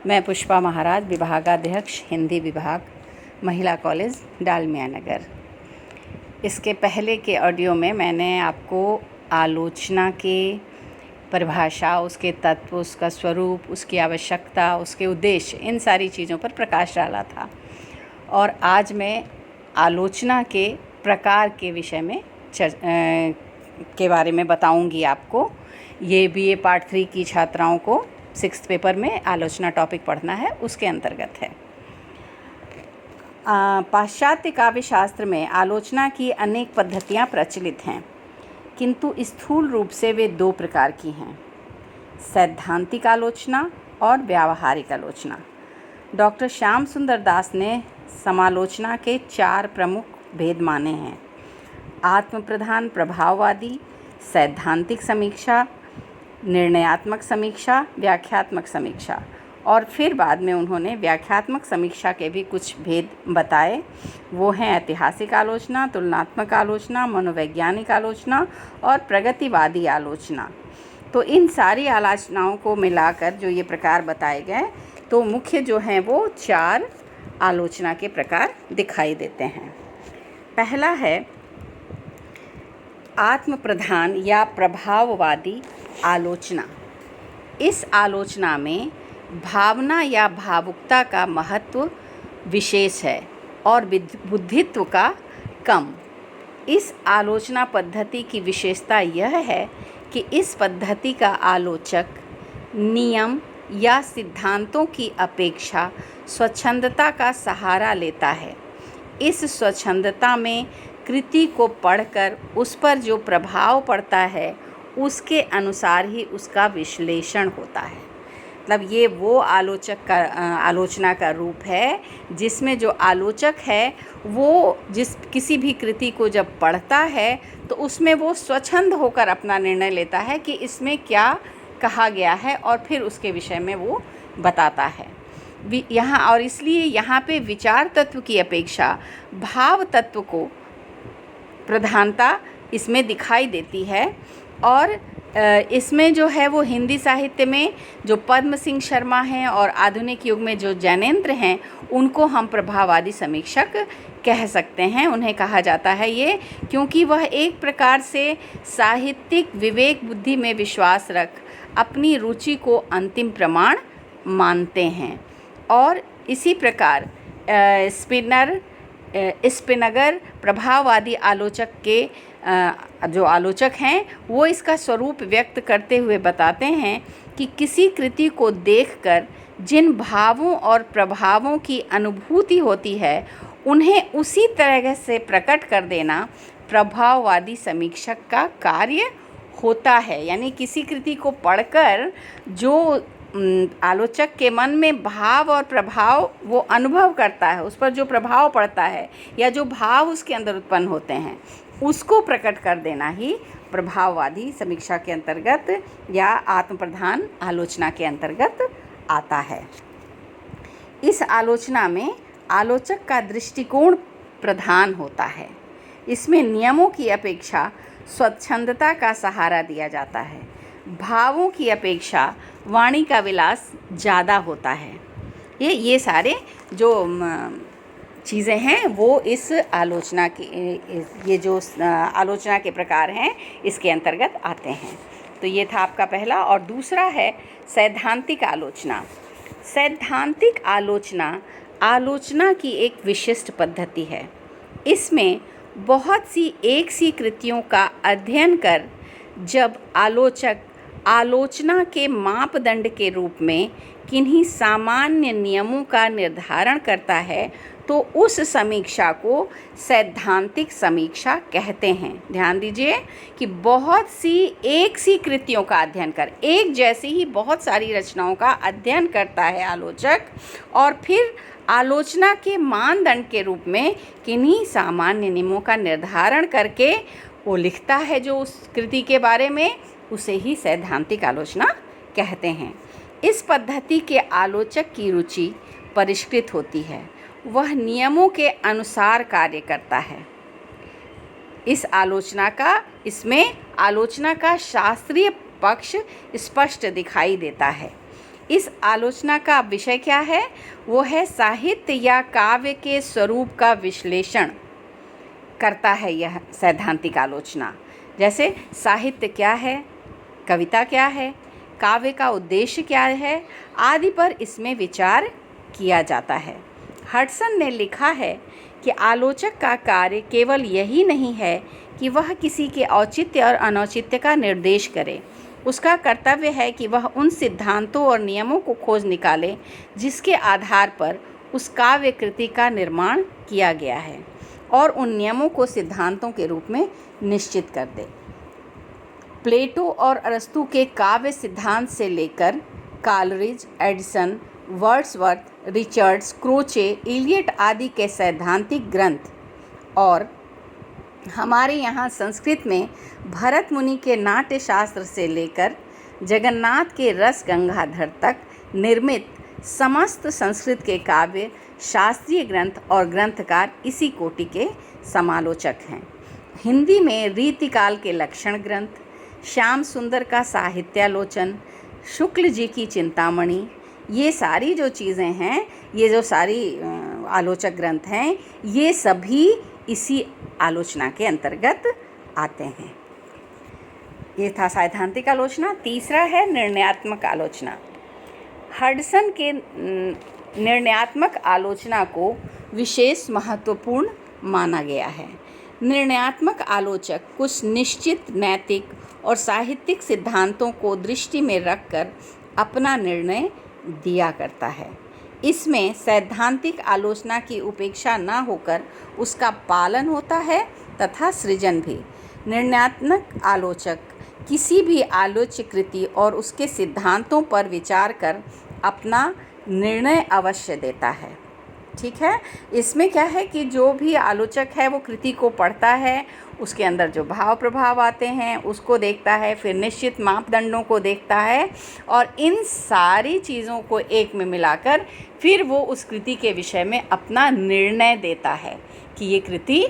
मैं पुष्पा महाराज, विभागाध्यक्ष हिंदी विभाग, महिला कॉलेज डालमिया नगर। इसके पहले के ऑडियो में मैंने आपको आलोचना के परिभाषा, उसके तत्व, उसका स्वरूप, उसकी आवश्यकता, उसके उद्देश्य, इन सारी चीज़ों पर प्रकाश डाला था। और आज मैं आलोचना के प्रकार के विषय में के बारे में बताऊंगी आपको। ये BA पार्ट 3 की छात्राओं को 6th पेपर में आलोचना टॉपिक पढ़ना है, उसके अंतर्गत है। पाश्चात्य काव्य शास्त्र में आलोचना की अनेक पद्धतियाँ प्रचलित हैं, किंतु स्थूल रूप से वे 2 प्रकार की हैं: सैद्धांतिक आलोचना और व्यावहारिक आलोचना। डॉक्टर श्याम सुंदर दास ने समालोचना के 4 प्रमुख भेद माने हैं: आत्मप्रधान प्रभाववादी, सैद्धांतिक समीक्षा, निर्णयात्मक समीक्षा, व्याख्यात्मक समीक्षा। और फिर बाद में उन्होंने व्याख्यात्मक समीक्षा के भी कुछ भेद बताए। वो हैं ऐतिहासिक आलोचना, तुलनात्मक आलोचना, मनोवैज्ञानिक आलोचना और प्रगतिवादी आलोचना। तो इन सारी आलोचनाओं को मिलाकर जो ये प्रकार बताए गए, तो मुख्य जो हैं वो 4 आलोचना के प्रकार दिखाई देते हैं। पहला है आत्मप्रधान या प्रभाववादी आलोचना। इस आलोचना में भावना या भावुकता का महत्व विशेष है और बुद्धित्व का कम। इस आलोचना पद्धति की विशेषता यह है कि इस पद्धति का आलोचक नियम या सिद्धांतों की अपेक्षा स्वच्छंदता का सहारा लेता है। इस स्वच्छंदता में कृति को पढ़कर उस पर जो प्रभाव पड़ता है, उसके अनुसार ही उसका विश्लेषण होता है। मतलब ये वो आलोचना का रूप है जिसमें जो आलोचक है वो किसी भी कृति को जब पढ़ता है तो उसमें वो स्वच्छंद होकर अपना निर्णय लेता है कि इसमें क्या कहा गया है, और फिर उसके विषय में वो बताता है। यहाँ और इसलिए यहाँ पे विचार तत्व की अपेक्षा भाव तत्व को प्रधानता इसमें दिखाई देती है। और इसमें जो है वो हिंदी साहित्य में जो पद्म सिंह शर्मा हैं और आधुनिक युग में जो जैनेंद्र हैं, उनको हम प्रभाववादी समीक्षक कह सकते हैं। उन्हें कहा जाता है ये क्योंकि वह एक प्रकार से साहित्यिक विवेक बुद्धि में विश्वास रख अपनी रुचि को अंतिम प्रमाण मानते हैं। और इसी प्रकार स्पिनगर प्रभाववादी आलोचक के जो आलोचक हैं वो इसका स्वरूप व्यक्त करते हुए बताते हैं कि किसी कृति को देखकर जिन भावों और प्रभावों की अनुभूति होती है, उन्हें उसी तरह से प्रकट कर देना प्रभाववादी समीक्षक का कार्य होता है। यानी किसी कृति को पढ़कर जो आलोचक के मन में भाव और प्रभाव वो अनुभव करता है, उस पर जो प्रभाव पड़ता है या जो भाव उसके अंदर उत्पन्न होते हैं, उसको प्रकट कर देना ही प्रभाववादी समीक्षा के अंतर्गत या आत्मप्रधान आलोचना के अंतर्गत आता है। इस आलोचना में आलोचक का दृष्टिकोण प्रधान होता है। इसमें नियमों की अपेक्षा स्वच्छंदता का सहारा दिया जाता है। भावों की अपेक्षा वाणी का विलास ज़्यादा होता है। ये सारे जो चीज़ें हैं वो इस आलोचना की, ये जो आलोचना के प्रकार हैं, इसके अंतर्गत आते हैं। तो ये था आपका पहला। और दूसरा है सैद्धांतिक आलोचना। सैद्धांतिक आलोचना आलोचना की एक विशिष्ट पद्धति है। इसमें बहुत सी एक सी कृतियों का अध्ययन कर जब आलोचक आलोचना के मापदंड के रूप में किन्हीं सामान्य नियमों का निर्धारण करता है, तो उस समीक्षा को सैद्धांतिक समीक्षा कहते हैं। ध्यान दीजिए कि बहुत सी एक सी कृतियों का अध्ययन कर, एक जैसी ही बहुत सारी रचनाओं का अध्ययन करता है आलोचक, और फिर आलोचना के मानदंड के रूप में किन्हीं सामान्य नियमों का निर्धारण करके वो लिखता है जो उस कृति के बारे में, उसे ही सैद्धांतिक आलोचना कहते हैं। इस पद्धति के आलोचक की रुचि परिष्कृत होती है, वह नियमों के अनुसार कार्य करता है। इसमें आलोचना का शास्त्रीय पक्ष स्पष्ट दिखाई देता है। इस आलोचना का विषय क्या है? वो है साहित्य या काव्य के स्वरूप का विश्लेषण करता है यह सैद्धांतिक आलोचना। जैसे साहित्य क्या है, कविता क्या है, काव्य का उद्देश्य क्या है आदि पर इसमें विचार किया जाता है। हडसन ने लिखा है कि आलोचक का कार्य केवल यही नहीं है कि वह किसी के औचित्य और अनौचित्य का निर्देश करे। उसका कर्तव्य है कि वह उन सिद्धांतों और नियमों को खोज निकाले जिसके आधार पर उस काव्य कृति का निर्माण किया गया है और उन नियमों को सिद्धांतों के रूप में निश्चित कर दे। प्लेटो और अरस्तु के काव्य सिद्धांत से लेकर Coleridge, Addison, Wordsworth, Richards, Croce, Eliot आदि के सैद्धांतिक ग्रंथ और हमारे यहाँ संस्कृत में भरत मुनि के नाट्य शास्त्र से लेकर जगन्नाथ के रस गंगाधर तक निर्मित समस्त संस्कृत के काव्य, शास्त्रीय ग्रंथ और ग्रंथकार इसी कोटि के समालोचक हैं। हिंदी में रीतिकाल के लक्षण ग्रंथ, श्याम सुंदर का साहित्यालोचन, शुक्ल जी की चिंतामणि, ये सारी जो चीज़ें हैं, ये जो सारी आलोचक ग्रंथ हैं, ये सभी इसी आलोचना के अंतर्गत आते हैं। ये था सैद्धांतिक आलोचना। तीसरा है निर्णयात्मक आलोचना। हडसन के निर्णयात्मक आलोचना को विशेष महत्वपूर्ण माना गया है। निर्णयात्मक आलोचक कुछ निश्चित नैतिक और साहित्यिक सिद्धांतों को दृष्टि में रखकर अपना निर्णय दिया करता है। इसमें सैद्धांतिक आलोचना की उपेक्षा न होकर उसका पालन होता है तथा सृजन भी। निर्णयात्मक आलोचक किसी भी आलोच्य कृति और उसके सिद्धांतों पर विचार कर अपना निर्णय अवश्य देता है। ठीक है, इसमें क्या है कि जो भी आलोचक है वो कृति को पढ़ता है, उसके अंदर जो भाव प्रभाव आते हैं उसको देखता है, फिर निश्चित मापदंडों को देखता है और इन सारी चीज़ों को एक में मिलाकर फिर वो उस कृति के विषय में अपना निर्णय देता है कि ये कृति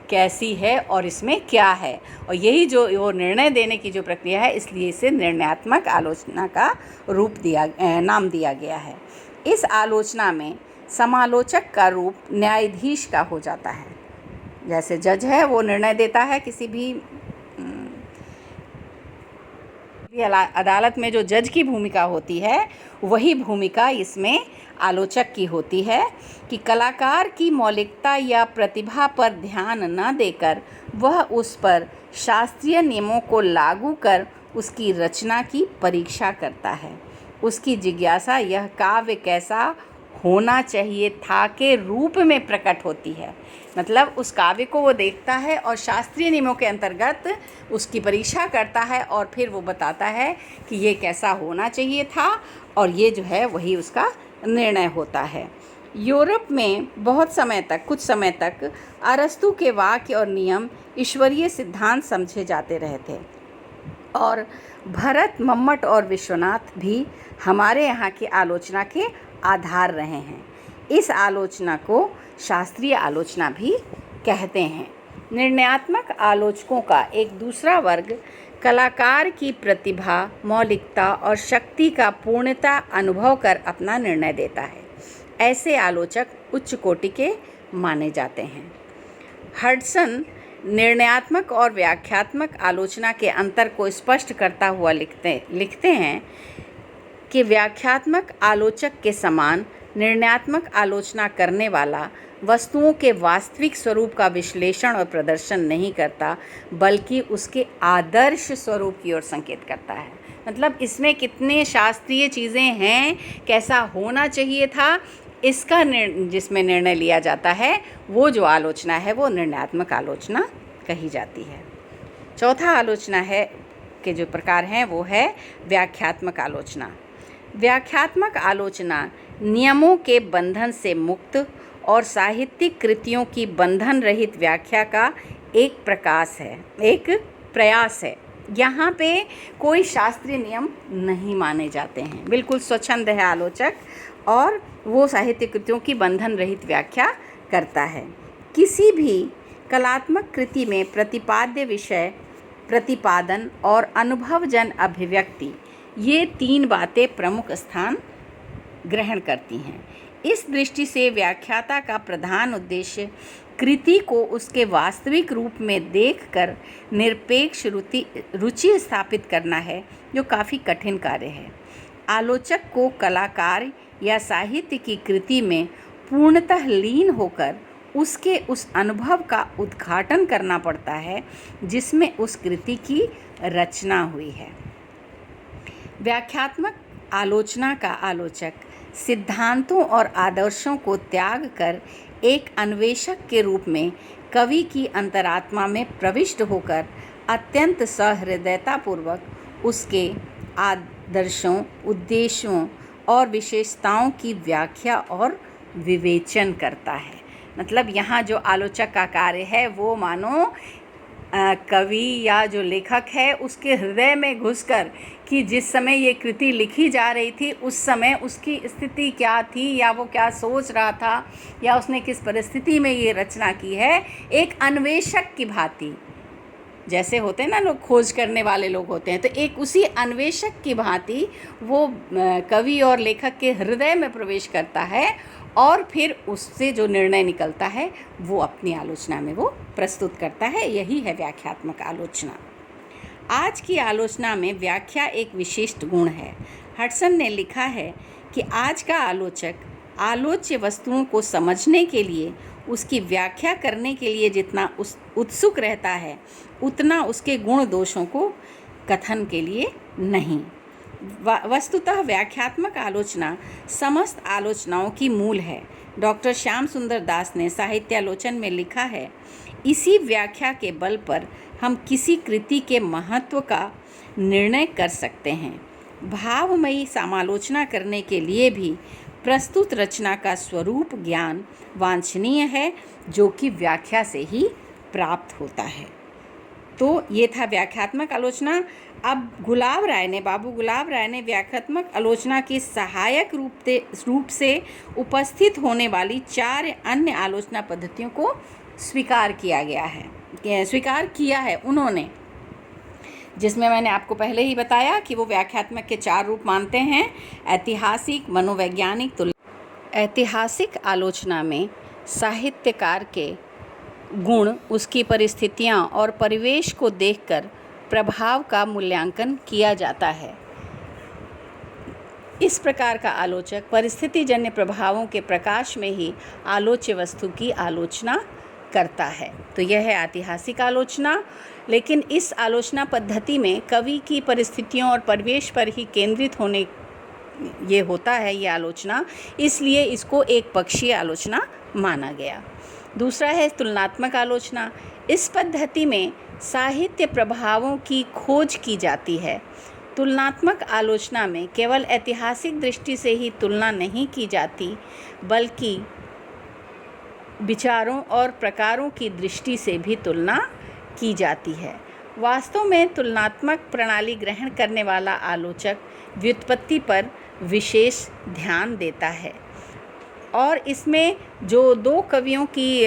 कैसी है और इसमें क्या है। और यही जो वो निर्णय देने की जो प्रक्रिया है, इसलिए इसे निर्णयात्मक आलोचना का नाम दिया गया है। इस आलोचना में समालोचक का रूप न्यायाधीश का हो जाता है। जैसे जज है वो निर्णय देता है, किसी भी अदालत में जो जज की भूमिका होती है वही भूमिका इसमें आलोचक की होती है कि कलाकार की मौलिकता या प्रतिभा पर ध्यान न देकर वह उस पर शास्त्रीय नियमों को लागू कर उसकी रचना की परीक्षा करता है। उसकी जिज्ञासा यह काव्य कैसा होना चाहिए था के रूप में प्रकट होती है। मतलब उस काव्य को वो देखता है और शास्त्रीय नियमों के अंतर्गत उसकी परीक्षा करता है और फिर वो बताता है कि ये कैसा होना चाहिए था और ये जो है वही उसका निर्णय होता है। यूरोप में कुछ समय तक अरस्तु के वाक्य और नियम ईश्वरीय सिद्धांत समझे जाते रहे थे और भरत, मम्मट और विश्वनाथ भी हमारे यहाँ की आलोचना के आधार रहे हैं। इस आलोचना को शास्त्रीय आलोचना भी कहते हैं। निर्णयात्मक आलोचकों का एक दूसरा वर्ग कलाकार की प्रतिभा, मौलिकता और शक्ति का पूर्णता अनुभव कर अपना निर्णय देता है। ऐसे आलोचक उच्च कोटि के माने जाते हैं। हडसन निर्णयात्मक और व्याख्यात्मक आलोचना के अंतर को स्पष्ट करता हुआ लिखते हैं कि व्याख्यात्मक आलोचक के समान निर्णयात्मक आलोचना करने वाला वस्तुओं के वास्तविक स्वरूप का विश्लेषण और प्रदर्शन नहीं करता, बल्कि उसके आदर्श स्वरूप की ओर संकेत करता है। मतलब इसमें कितने शास्त्रीय चीज़ें हैं, कैसा होना चाहिए था, इसका जिसमें निर्णय लिया जाता है, वो जो आलोचना है वो निर्णयात्मक आलोचना कही जाती है। चौथा आलोचना है के जो प्रकार हैं वो है व्याख्यात्मक आलोचना। व्याख्यात्मक आलोचना नियमों के बंधन से मुक्त और साहित्यिक कृतियों की बंधन रहित व्याख्या का एक प्रयास है। यहाँ पे कोई शास्त्रीय नियम नहीं माने जाते हैं, बिल्कुल स्वच्छंद है आलोचक और वो साहित्यिक कृतियों की बंधन रहित व्याख्या करता है। किसी भी कलात्मक कृति में प्रतिपाद्य विषय, प्रतिपादन और अनुभवजन अभिव्यक्ति ये 3 बातें प्रमुख स्थान ग्रहण करती हैं। इस दृष्टि से व्याख्याता का प्रधान उद्देश्य कृति को उसके वास्तविक रूप में देखकर निरपेक्ष रुचि स्थापित करना है, जो काफ़ी कठिन कार्य है। आलोचक को कलाकार या साहित्य की कृति में पूर्णतः लीन होकर उसके उस अनुभव का उद्घाटन करना पड़ता है जिसमें उस कृति की रचना हुई है। व्याख्यात्मक आलोचना का आलोचक सिद्धांतों और आदर्शों को त्याग कर एक अन्वेषक के रूप में कवि की अंतरात्मा में प्रविष्ट होकर अत्यंत सहृदयतापूर्वक उसके आदर्शों, उद्देश्यों और विशेषताओं की व्याख्या और विवेचन करता है। मतलब यहाँ जो आलोचक का कार्य है वो मानो कवि या जो लेखक है उसके हृदय में घुसकर कि जिस समय ये कृति लिखी जा रही थी उस समय उसकी स्थिति क्या थी या वो क्या सोच रहा था या उसने किस परिस्थिति में ये रचना की है, एक अन्वेषक की भांति, जैसे होते हैं ना लोग, खोज करने वाले लोग होते हैं, तो एक उसी अन्वेषक की भांति वो कवि और लेखक के हृदय में प्रवेश करता है और फिर उससे जो निर्णय निकलता है वो अपनी आलोचना में वो प्रस्तुत करता है। यही है व्याख्यात्मक आलोचना। आज की आलोचना में व्याख्या एक विशिष्ट गुण है। हडसन ने लिखा है कि आज का आलोचक आलोच्य वस्तुओं को समझने के लिए, उसकी व्याख्या करने के लिए जितना उत्सुक रहता है उतना उसके गुण दोषों को कथन के लिए नहीं। वस्तुतः व्याख्यात्मक आलोचना समस्त आलोचनाओं की मूल है। डॉक्टर श्याम सुंदर दास ने साहित्यालोचन में लिखा है, इसी व्याख्या के बल पर हम किसी कृति के महत्व का निर्णय कर सकते हैं। भावमयी समालोचना करने के लिए भी प्रस्तुत रचना का स्वरूप ज्ञान वांछनीय है, जो कि व्याख्या से ही प्राप्त होता है। तो ये था व्याख्यात्मक आलोचना। अब बाबू गुलाब राय ने व्याख्यात्मक आलोचना की सहायक रूप से उपस्थित होने वाली 4 अन्य आलोचना पद्धतियों को स्वीकार किया है उन्होंने, जिसमें मैंने आपको पहले ही बताया कि वो व्याख्यात्मक के 4 रूप मानते हैं: ऐतिहासिक, मनोवैज्ञानिक, ऐतिहासिक आलोचना में साहित्यकार के गुण, उसकी परिस्थितियाँ और परिवेश को देखकर प्रभाव का मूल्यांकन किया जाता है। इस प्रकार का आलोचक परिस्थितिजन्य प्रभावों के प्रकाश में ही आलोच्य वस्तु की आलोचना करता है। तो यह है ऐतिहासिक आलोचना। लेकिन इस आलोचना पद्धति में कवि की परिस्थितियों और परिवेश पर ही केंद्रित होने ये होता है ये आलोचना, इसलिए इसको एक पक्षीय आलोचना माना गया। दूसरा है तुलनात्मक आलोचना। इस पद्धति में साहित्य प्रभावों की खोज की जाती है। तुलनात्मक आलोचना में केवल ऐतिहासिक दृष्टि से ही तुलना नहीं की जाती, बल्कि विचारों और प्रकारों की दृष्टि से भी तुलना की जाती है। वास्तव में तुलनात्मक प्रणाली ग्रहण करने वाला आलोचक व्युत्पत्ति पर विशेष ध्यान देता है और इसमें जो 2 कवियों की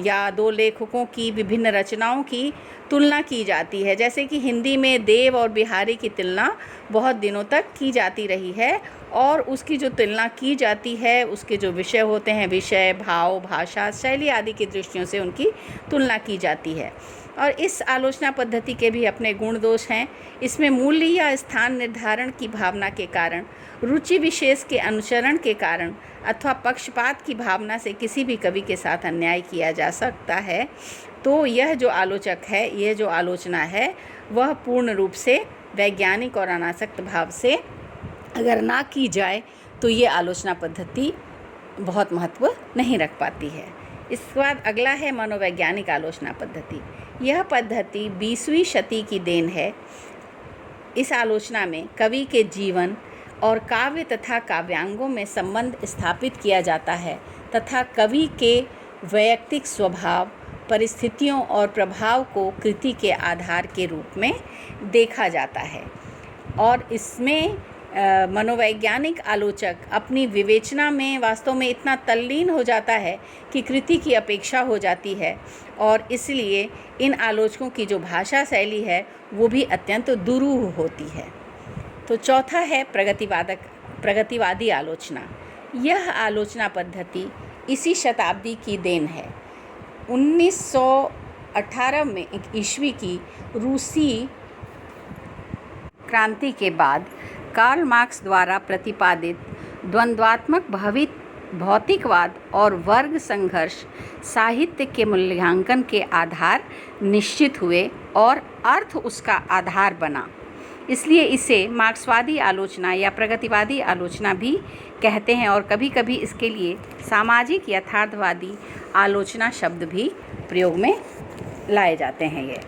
या 2 लेखकों की विभिन्न रचनाओं की तुलना की जाती है, जैसे कि हिंदी में देव और बिहारी की तुलना बहुत दिनों तक की जाती रही है और उसकी जो तुलना की जाती है उसके जो विषय होते हैं, विषय, भाव, भाषा, शैली आदि की दृष्टियों से उनकी तुलना की जाती है। और इस आलोचना पद्धति के भी अपने गुण दोष हैं। इसमें मूल्य या स्थान निर्धारण की भावना के कारण, रुचि विशेष के अनुसरण के कारण अथवा पक्षपात की भावना से किसी भी कवि के साथ अन्याय किया जा सकता है। तो यह जो आलोचक है, यह जो आलोचना है, वह पूर्ण रूप से वैज्ञानिक और अनासक्त भाव से अगर ना की जाए तो ये आलोचना पद्धति बहुत महत्व नहीं रख पाती है। इसके बाद अगला है मनोवैज्ञानिक आलोचना पद्धति। यह पद्धति 20वीं शती की देन है। इस आलोचना में कवि के जीवन और काव्य तथा काव्यांगों में संबंध स्थापित किया जाता है तथा कवि के वैयक्तिक स्वभाव, परिस्थितियों और प्रभाव को कृति के आधार के रूप में देखा जाता है। और इसमें मनोवैज्ञानिक आलोचक अपनी विवेचना में वास्तव में इतना तल्लीन हो जाता है कि कृति की अपेक्षा हो जाती है और इसलिए इन आलोचकों की जो भाषा शैली है वो भी अत्यंत दुरूह होती है। तो चौथा है प्रगतिवादी आलोचना। यह आलोचना पद्धति इसी शताब्दी की देन है। 1918 में ईस्वी की रूसी क्रांति के बाद कार्ल मार्क्स द्वारा प्रतिपादित द्वंद्वात्मक भौतिकवाद और वर्ग संघर्ष साहित्य के मूल्यांकन के आधार निश्चित हुए और अर्थ उसका आधार बना। इसलिए इसे मार्क्सवादी आलोचना या प्रगतिवादी आलोचना भी कहते हैं और कभी कभी इसके लिए सामाजिक यथार्थवादी आलोचना शब्द भी प्रयोग में लाए जाते हैं। ये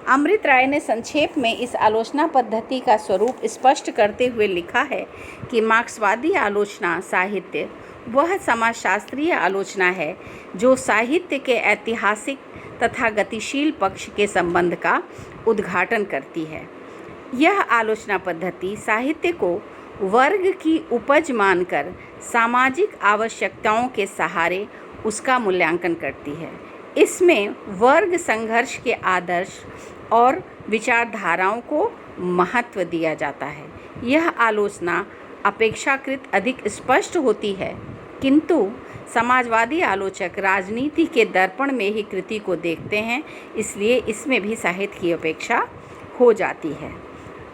अमृत राय ने संक्षेप में इस आलोचना पद्धति का स्वरूप स्पष्ट करते हुए लिखा है कि मार्क्सवादी आलोचना साहित्य वह समाजशास्त्रीय आलोचना है जो साहित्य के ऐतिहासिक तथा गतिशील पक्ष के संबंध का उद्घाटन करती है। यह आलोचना पद्धति साहित्य को वर्ग की उपज मानकर सामाजिक आवश्यकताओं के सहारे उसका मूल्यांकन करती है। इसमें वर्ग संघर्ष के आदर्श और विचारधाराओं को महत्व दिया जाता है। यह आलोचना अपेक्षाकृत अधिक स्पष्ट होती है, किंतु समाजवादी आलोचक राजनीति के दर्पण में ही कृति को देखते हैं, इसलिए इसमें भी साहित्य की अपेक्षा हो जाती है।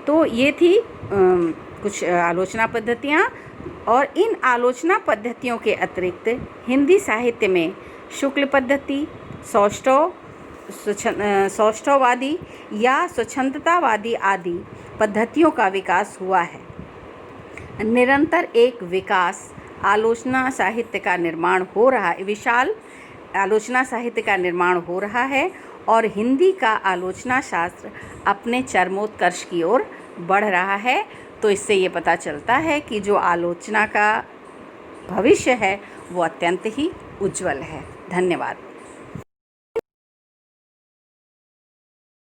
तो ये थी कुछ आलोचना पद्धतियाँ, और इन आलोचना पद्धतियों के अतिरिक्त हिंदी साहित्य में शुक्ल पद्धति, सौष्ठववादी या स्वच्छंदतावादी आदि पद्धतियों का विकास हुआ है। निरंतर एक विकास आलोचना साहित्य का निर्माण हो रहा है, विशाल आलोचना साहित्य का निर्माण हो रहा है और हिंदी का आलोचना शास्त्र अपने चरमोत्कर्ष की ओर बढ़ रहा है। तो इससे ये पता चलता है कि जो आलोचना का भविष्य है वो अत्यंत ही उज्जवल है। धन्यवाद।